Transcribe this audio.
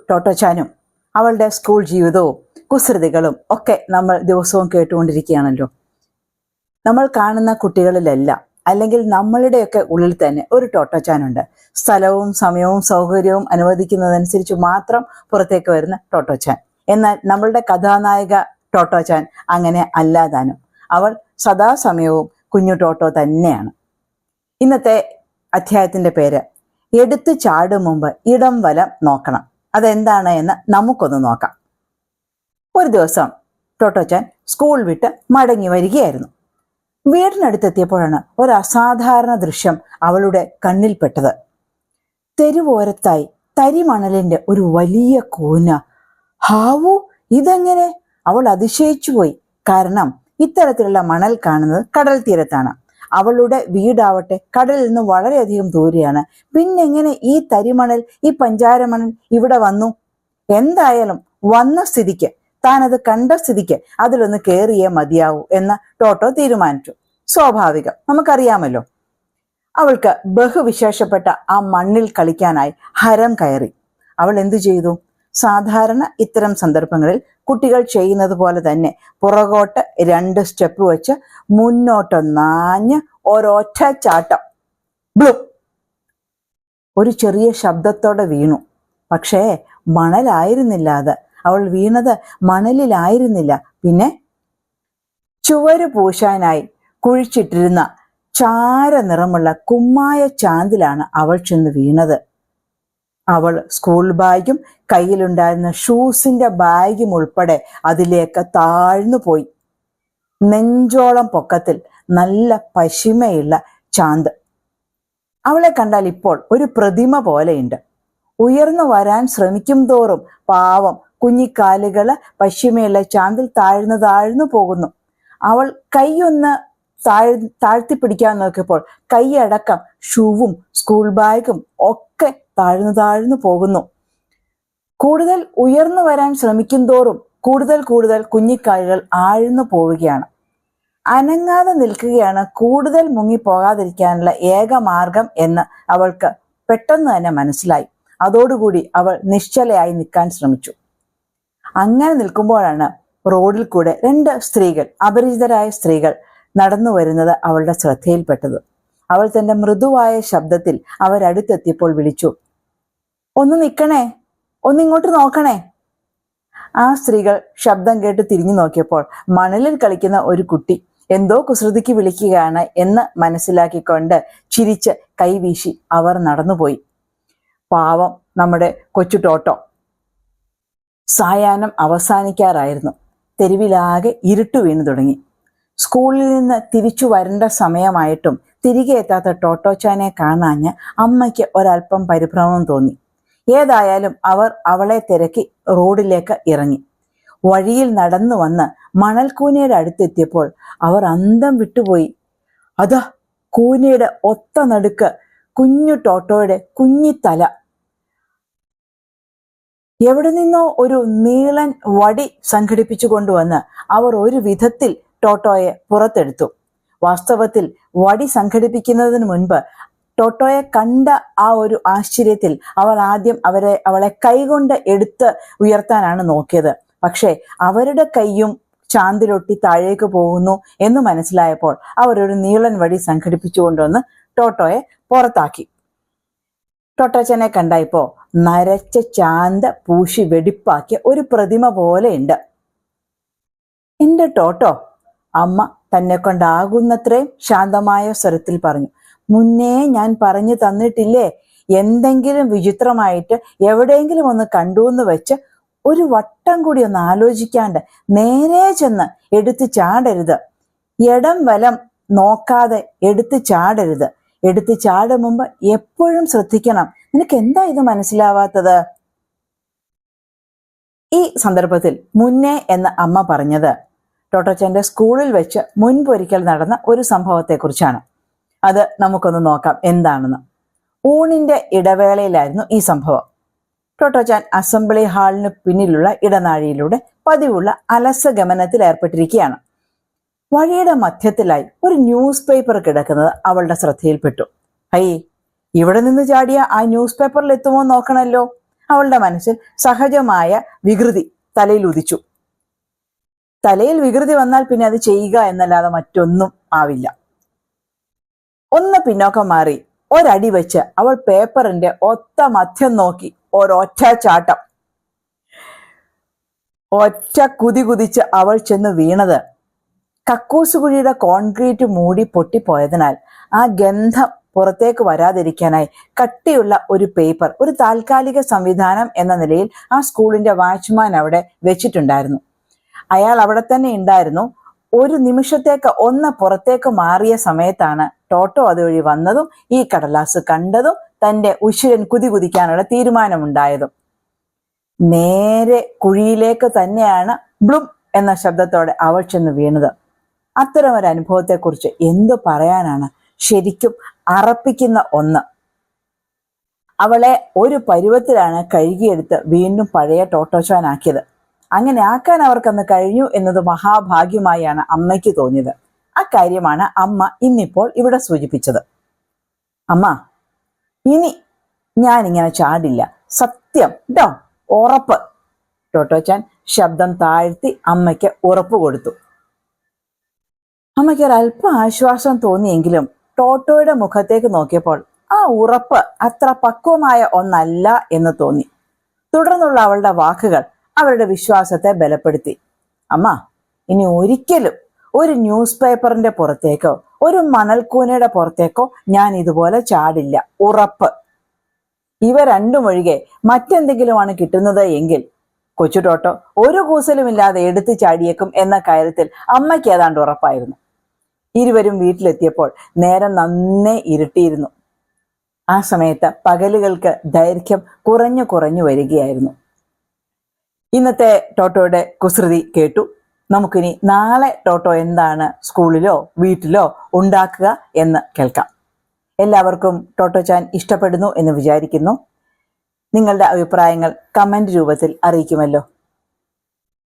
ടോട്ടോച്ചാനും അവളുടെ സ്കൂൾ ജീവിതവും കുസൃതികളും ഒക്കെ നമ്മൾ ദിവസവും കേട്ടുകൊണ്ടിരിക്കുകയാണല്ലോ. നമ്മൾ കാണുന്ന കുട്ടികളിലെല്ലാം അല്ലെങ്കിൽ നമ്മളുടെയൊക്കെ ഉള്ളിൽ തന്നെ ഒരു ടോട്ടോച്ചാനുണ്ട്. സ്ഥലവും സമയവും സൗകര്യവും അനുവദിക്കുന്നതനുസരിച്ച് മാത്രം പുറത്തേക്ക് വരുന്ന ടോട്ടോച്ചാൻ. എന്നാൽ നമ്മളുടെ കഥാനായിക ടോട്ടോച്ചാൻ അങ്ങനെ അല്ലാതാനും. അവൾ സദാസമയവും കുഞ്ഞു ടോട്ടോ തന്നെയാണ്. ഇന്നത്തെ അധ്യായത്തിന്റെ പേര് എടുത്തു ചാടും മുമ്പ് ഇടം വലം നോക്കണം. അതെന്താണ് എന്ന് നമുക്കൊന്ന് നോക്കാം. ഒരു ദിവസം ടോട്ടോച്ചാൻ സ്കൂൾ വിട്ട് മടങ്ങി വരികയായിരുന്നു. വീടിനടുത്തെത്തിയപ്പോഴാണ് ഒരു അസാധാരണ ദൃശ്യം അവളുടെ കണ്ണിൽപ്പെട്ടത്. തെരുവോരത്തായി തരിമണലിന്റെ ഒരു വലിയ കൂന. ഹാവൂ, ഇതെങ്ങനെ? അവൾ അതിശയിച്ചുപോയി. കാരണം ഇത്തരത്തിലുള്ള മണൽ കാണുന്നത് കടൽ തീരത്താണ്. അവളുടെ വീടാവട്ടെ കടലിൽ നിന്ന് വളരെയധികം ദൂരെയാണ്. പിന്നെങ്ങനെ ഈ തരിമണൽ, ഈ പഞ്ചാരമണൽ ഇവിടെ വന്നു? എന്തായാലും വന്ന സ്ഥിതിക്ക്, താനത് കണ്ട സ്ഥിതിക്ക് അതിലൊന്ന് കയറിയേ മതിയാവൂ എന്ന് ടോട്ടോ തീരുമാനിച്ചു. സ്വാഭാവികം, നമുക്കറിയാമല്ലോ. അവൾക്ക് ബഹുവിശേഷപ്പെട്ട ആ മണ്ണിൽ കളിക്കാനായി ഹരം കയറി. അവൾ എന്തു ചെയ്തു? സാധാരണ ഇത്തരം സന്ദർഭങ്ങളിൽ കുട്ടികൾ ചെയ്യുന്നത് പോലെ തന്നെ പുറകോട്ട് 2 സ്റ്റെപ്പ് വെച്ച് മുന്നോട്ട് നാഞ്ഞ് ഒരൊറ്റ ചാട്ടം. ബ്ലൂ! ഒരു ചെറിയ ശബ്ദത്തോടെ വീണു. പക്ഷേ മണലായിരുന്നില്ല അത്. അവൾ വീണത് മണലിലായിരുന്നില്ല. പിന്നെ ചുവര് പൂശാനായി കുഴിച്ചിട്ടിരുന്ന ചാര നിറമുള്ള കുമ്മായ ചാന്തിലാണ് അവൾ ചെന്ന് വീണത്. അവൾ സ്കൂൾ ബാഗും കയ്യിലുണ്ടായിരുന്ന ഷൂസിന്റെ ബാഗും ഉൾപ്പെടെ അതിലേക്ക് താഴ്ന്നു പോയി. നെഞ്ചോളം പൊക്കത്തിൽ നല്ല പശിമയുള്ള ചാന്ത്. അവളെ കണ്ടാൽ ഇപ്പോൾ ഒരു പ്രതിമ പോലെയുണ്ട്. ഉയർന്നു വരാൻ ശ്രമിക്കും തോറും പാവം കുഞ്ഞിക്കാലുകള് പശിമയുള്ള ചാന്തിൽ താഴ്ന്നു പോകുന്നു. അവൾ കൈയൊന്ന് താഴ്ത്തിപ്പിടിക്കാൻ നോക്കിയപ്പോൾ കൈയടക്കം ഷൂവും സ്കൂൾ ബാഗും ഒക്കെ താഴ്ന്നു പോകുന്നു. കൂടുതൽ ഉയർന്നു വരാൻ ശ്രമിക്കും തോറും കൂടുതൽ കുഞ്ഞിക്കാലുകൾ ആഴ്ന്നു പോവുകയാണ്. അനങ്ങാതെ നിൽക്കുകയാണ് കൂടുതൽ മുങ്ങിപ്പോകാതിരിക്കാനുള്ള ഏക മാർഗം എന്ന് അവൾക്ക് പെട്ടെന്ന് തന്നെ മനസ്സിലായി. അതോടുകൂടി അവൾ നിശ്ചലയായി നിൽക്കാൻ ശ്രമിച്ചു. അങ്ങനെ നിൽക്കുമ്പോഴാണ് റോഡിൽ കൂടെ 2 സ്ത്രീകൾ, അപരിചിതരായ സ്ത്രീകൾ നടന്നു വരുന്നത് അവളുടെ ശ്രദ്ധയിൽപ്പെട്ടത്. അവൾ തന്റെ മൃദുവായ ശബ്ദത്തിൽ അവരടുത്തെത്തിയപ്പോൾ വിളിച്ചു, ഒന്ന് നിൽക്കണേ, ഒന്നിങ്ങോട്ട് നോക്കണേ. ആ സ്ത്രീകൾ ശബ്ദം കേട്ട് തിരിഞ്ഞു നോക്കിയപ്പോൾ മണലിൽ കളിക്കുന്ന ഒരു കുട്ടി എന്തോ കുസൃതിക്ക് വിളിക്കുകയാണ് എന്ന് മനസ്സിലാക്കിക്കൊണ്ട് ചിരിച്ച് കൈവീശി അവർ നടന്നുപോയി. പാവം നമ്മുടെ കൊച്ചു ടോട്ടോ. സായാഹ്നം അവസാനിക്കാറായിരുന്നു. തെരുവിലാകെ ഇരുട്ടു വീണു തുടങ്ങി. സ്കൂളിൽ നിന്ന് തിരിച്ചു വരേണ്ട സമയമായിട്ടും തിരികെ എത്താത്ത ടോട്ടോച്ചാനെ കാണാഞ്ഞ് അമ്മയ്ക്ക് ഒരല്പം പരിഭ്രമം തോന്നി. ഏതായാലും അവർ അവളെ തിരക്കി റോഡിലേക്ക് ഇറങ്ങി. വഴിയിൽ നടന്നു വന്ന് മണൽക്കൂനയുടെ അടുത്തെത്തിയപ്പോൾ അവർ അന്തം വിട്ടുപോയി. അതാ കൂനയുടെ ഒത്ത നടുക്ക് കുഞ്ഞു ടോട്ടോയുടെ കുഞ്ഞിത്തല. എവിടെ നിന്നോ ഒരു നീളൻ വടി സംഘടിപ്പിച്ചു കൊണ്ടുവന്ന് അവർ ഒരു വിധത്തിൽ ടോട്ടോയെ പുറത്തെടുത്തു. വാസ്തവത്തിൽ വടി സംഘടിപ്പിക്കുന്നതിന് മുൻപ് ടോട്ടോയെ കണ്ട ആ ഒരു ആശ്ചര്യത്തിൽ അവർ ആദ്യം അവളെ കൈകൊണ്ട് എടുത്ത് ഉയർത്താനാണ് നോക്കിയത്. പക്ഷേ അവരുടെ കൈയും ചാന്തിലൊട്ടി താഴേക്ക് പോകുന്നു എന്ന് മനസ്സിലായപ്പോൾ അവരൊരു നീളൻ വടി സംഘടിപ്പിച്ചുകൊണ്ടുവന്ന് ടോട്ടോയെ പുറത്താക്കി. ടോട്ടോച്ചനെ കണ്ടായിപ്പോ നരച്ച ചാന്ത പൂശി വെടിപ്പാക്കിയ ഒരു പ്രതിമ പോലെയുണ്ട്. എന്റെ ടോട്ടോ, അമ്മ തന്നെ കൊണ്ടാകുന്നത്രയും ശാന്തമായ സ്വരത്തിൽ പറഞ്ഞു. മുന്നേ ഞാൻ പറഞ്ഞു തന്നിട്ടില്ലേ, എന്തെങ്കിലും വിചിത്രമായിട്ട് എവിടെയെങ്കിലും ഒന്ന് കണ്ടു എന്ന് വെച്ച് ഒരു വട്ടം കൂടി ഒന്ന് ആലോചിക്കാണ്ട് നേരെ ചെന്ന് എടുത്തു ചാടരുത്. ഇടം വലം നോക്കാതെ എടുത്തു ചാടരുത്. എടുത്തു ചാടും മുമ്പ് എപ്പോഴും ശ്രദ്ധിക്കണം. നിനക്ക് എന്താ ഇത് മനസ്സിലാവാത്തത്? ഈ സന്ദർഭത്തിൽ മുന്നേ എന്ന് അമ്മ പറഞ്ഞത് ടോട്ടോച്ചന്റെ സ്കൂളിൽ വെച്ച് മുൻപൊരിക്കൽ നടന്ന ഒരു സംഭവത്തെക്കുറിച്ചാണ്. അത് നമുക്കൊന്ന് നോക്കാം എന്താണെന്ന്. ഊണിന്റെ ഇടവേളയിലായിരുന്നു ഈ സംഭവം. ടോട്ടോച്ചാൻ അസംബ്ലി ഹാളിന് പിന്നിലുള്ള ഇടനാഴിയിലൂടെ പതിവുള്ള അലസഗമനത്തിൽ ഏർപ്പെട്ടിരിക്കുകയാണ്. വഴിയുടെ മധ്യത്തിലായി ഒരു ന്യൂസ് പേപ്പർ കിടക്കുന്നത് അവളുടെ ശ്രദ്ധയിൽപ്പെട്ടു. ഹൈ, ഇവിടെ നിന്ന് ചാടിയ ആ ന്യൂസ് പേപ്പറിൽ എത്തുമോ നോക്കണല്ലോ. അവളുടെ മനസ്സിൽ സഹജമായ വികൃതി തലയിൽ ഉദിച്ചു. തലയിൽ വികൃതി വന്നാൽ പിന്നെ അത് ചെയ്യുക എന്നല്ലാതെ മറ്റൊന്നും ആവില്ല. ഒന്ന് പിന്നോക്കം മാറി ഒരടി വെച്ച് അവൾ പേപ്പറിന്റെ ഒത്ത മധ്യം നോക്കി ഒരൊറ്റ ചാട്ടം. ഒറ്റ കുതിച്ച് അവൾ ചെന്ന് വീണത് കക്കൂസുകുഴിയുടെ കോൺക്രീറ്റ് മൂടി പൊട്ടിപ്പോയതിനാൽ ആ ഗന്ധം പുറത്തേക്ക് വരാതിരിക്കാനായി കട്ടിയുള്ള ഒരു പേപ്പർ, ഒരു താൽക്കാലിക സംവിധാനം എന്ന നിലയിൽ ആ സ്കൂളിന്റെ വാച്ച്മാൻ അവിടെ വെച്ചിട്ടുണ്ടായിരുന്നു. അയാൾ അവിടെ തന്നെ ഉണ്ടായിരുന്നു. ഒരു നിമിഷത്തേക്ക് ഒന്ന് പുറത്തേക്ക് മാറിയ സമയത്താണ് ടോട്ടോ അതുവഴി വന്നതും ഈ കടലാസ് കണ്ടതും തന്റെ ഉശിരൻ കുതിക്കാനുള്ള തീരുമാനമുണ്ടായതും. നേരെ കുഴിയിലേക്ക് തന്നെയാണ് ബ്ലും എന്ന ശബ്ദത്തോടെ അവൾ ചെന്ന് വീണത്. അത്തരം ഒരു അനുഭവത്തെക്കുറിച്ച് എന്തു പറയാനാണ്? ശരിക്കും അറപ്പിക്കുന്ന ഒന്ന്. അവളെ ഒരു പരുവത്തിലാണ് കഴുകിയെടുത്ത് വീണ്ടും പഴയ ടോട്ടോച്ചാനാക്കിയത്. അങ്ങനെ ആക്കാൻ അവർക്കന്ന് കഴിഞ്ഞു എന്നത് മഹാഭാഗ്യമായാണ് അമ്മയ്ക്ക് തോന്നിയത്. അക്കാര്യമാണ് അമ്മ ഇന്നിപ്പോൾ ഇവിടെ സൂചിപ്പിച്ചത്. അമ്മ, ഇനി ഞാനിങ്ങനെ ചാടില്ല, സത്യം ട്ടോ, ഉറപ്പ്. ടോട്ടോച്ചാൻ ശബ്ദം താഴ്ത്തി അമ്മയ്ക്ക് ഉറപ്പ് കൊടുത്തു. അമ്മയ്ക്ക് ഒരല്പം ആശ്വാസം തോന്നിയെങ്കിലും ടോട്ടോയുടെ മുഖത്തേക്ക് നോക്കിയപ്പോൾ ആ ഉറപ്പ് അത്ര പക്വമായ ഒന്നല്ല എന്ന് തോന്നി. തുടർന്നുള്ള അവളുടെ വാക്കുകൾ അവരുടെ വിശ്വാസത്തെ ബലപ്പെടുത്തി. അമ്മ, ഇനി ഒരിക്കലും ഒരു ന്യൂസ് പേപ്പറിന്റെ പുറത്തേക്കോ ഒരു മണൽക്കൂനയുടെ പുറത്തേക്കോ ഞാൻ ഇതുപോലെ ചാടില്ല, ഉറപ്പ്. ഇവ രണ്ടും ഒഴികെ മറ്റെന്തെങ്കിലുമാണ് കിട്ടുന്നത് എങ്കിൽ കൊച്ചു ടോട്ടോ ഒരു കൂസലുമില്ലാതെ എടുത്തു ചാടിയേക്കും എന്ന കാര്യത്തിൽ അമ്മയ്ക്ക് ഏതാണ്ട് ഉറപ്പായിരുന്നു. ഇരുവരും വീട്ടിലെത്തിയപ്പോൾ നേരം നന്നേ ഇരുട്ടിയിരുന്നു. ആ സമയത്ത് പകലുകൾക്ക് ദൈർഘ്യം കുറഞ്ഞു വരികയായിരുന്നു. ഇന്നത്തെ ടോട്ടോയുടെ കുസൃതി കേട്ടു. നമുക്കിനി നാളെ ടോട്ടോ എന്താണ് സ്കൂളിലോ വീട്ടിലോ ഉണ്ടാക്കുക എന്ന് കേൾക്കാം. എല്ലാവർക്കും ടോട്ടോച്ചാൻ ഇഷ്ടപ്പെടുന്നു എന്ന് വിചാരിക്കുന്നു. നിങ്ങളുടെ അഭിപ്രായങ്ങൾ കമന്റ് രൂപത്തിൽ അറിയിക്കുമല്ലോ.